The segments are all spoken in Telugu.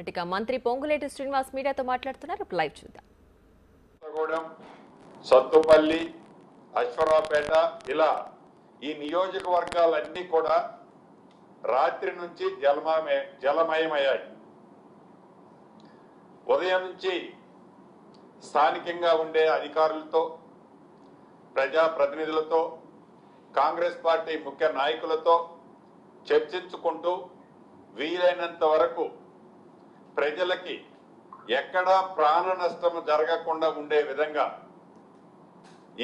ఇక మంత్రి పొంగులేటి శ్రీనివాస్ మీడియాతో మాట్లాడుతున్నారు. లైవ్ చూద్దాం. సత్తుపల్లి, అశ్వరావుపేట ఇలా ఈ నియోజకవర్గాలన్నీ కూడా రాత్రి నుంచి జలమయమయ్యాయి. ఉదయం నుంచి స్థానికంగా ఉండే అధికారులతో, ప్రజాప్రతినిధులతో, కాంగ్రెస్ పార్టీ ముఖ్య నాయకులతో చర్చించుకుంటూ వీలైనంత వరకు ప్రజలకి ఎక్కడా ప్రాణ నష్టం జరగకుండా ఉండే విధంగా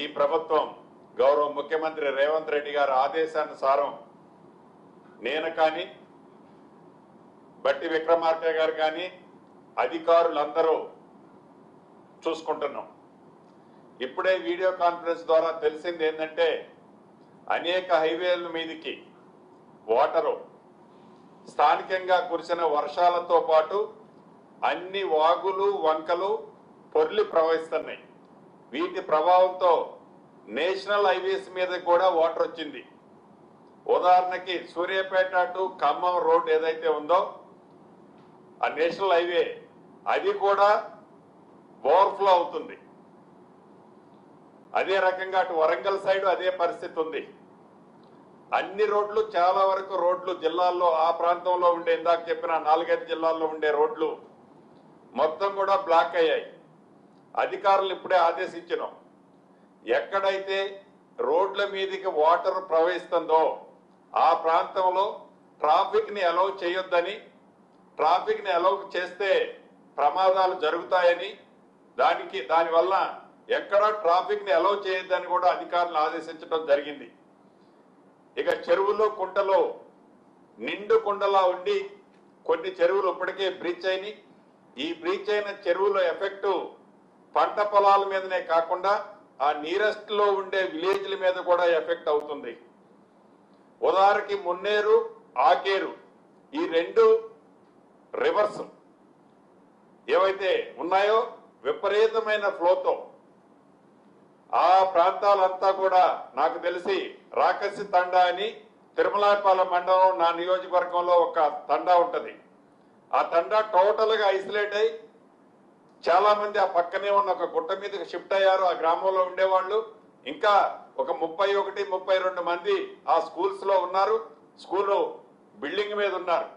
ఈ ప్రభుత్వం గౌరవ ముఖ్యమంత్రి రేవంత్ రెడ్డి గారి ఆదేశానుసారం నేను కానీ, బట్టి విక్రమార్క గారు కానీ, అధికారులందరూ చూసుకుంటున్నాం. ఇప్పుడే వీడియో కాన్ఫరెన్స్ ద్వారా తెలిసింది ఏంటంటే అనేక హైవేల మీదకి వాటరు స్థానికంగా కురిసిన వర్షాలతో పాటు అన్ని వాగులు, వంకలు పొర్లి ప్రవహిస్తున్నాయి. వీటి ప్రభావంతో నేషనల్ హైవేస్ మీద కూడా వాటర్ వచ్చింది. ఉదాహరణకి సూర్యాపేట టు ఖమ్మం రోడ్ ఏదైతే ఉందో ఆ నేషనల్ హైవే అది కూడా ఓవర్ఫ్లో అవుతుంది. అదే రకంగా అటు వరంగల్ సైడ్ అదే పరిస్థితి ఉంది. అన్ని రోడ్లు, చాలా వరకు రోడ్లు జిల్లాల్లో ఆ ప్రాంతంలో ఉండే, ఇందాక చెప్పిన 4-5 జిల్లాల్లో ఉండే రోడ్లు మొత్తం కూడా బ్లాక్ అయ్యాయి. అధికారులు ఇప్పుడే ఆదేశించినాం, ఎక్కడైతే రోడ్ల మీదకి వాటర్ ప్రవహిస్తుందో ఆ ప్రాంతంలో ట్రాఫిక్ ని అలౌ చేయొద్దని, ట్రాఫిక్ ని అలౌ చేస్తే ప్రమాదాలు జరుగుతాయని, దానివల్ల ఎక్కడా ట్రాఫిక్ ని అలౌ చేయొద్దని కూడా అధికారులు ఆదేశించడం జరిగింది. ఇక చెరువులు, కుంటలు నిండు కుండలా ఉండి కొన్ని చెరువులు ఇప్పటికే బ్రీచ్ అయినాయి. ఈ బ్రీచ్ అయిన చెరువుల ఎఫెక్ట్ పంట పొలాల మీదనే కాకుండా ఆ నియరెస్ట్ లో ఉండే విలేజ్ల మీద కూడా ఎఫెక్ట్ అవుతుంది. ఉదాహరణకి మున్నేరు, ఆకేరు ఈ 2 రివర్స్ ఏవైతే ఉన్నాయో విపరీతమైన ఫ్లోతో ఆ ప్రాంతాలంతా కూడా నాకు తెలిసి రాకసి తండా అని తిరుమలాయపాలెం మండలం నా నియోజకవర్గంలో ఒక తండా ఉంటది. ఆ తండా టోటల్ గా ఐసోలేట్ అయి చాలా మంది ఆ పక్కనే ఉన్న ఒక గుట్ట మీదకి షిఫ్ట్ అయ్యారు. ఆ గ్రామంలో ఉండేవాళ్ళు ఇంకా ఒక 31-32 మంది ఆ స్కూల్స్ లో ఉన్నారు. స్కూల్ బిల్డింగ్ మీద ఉన్నారు.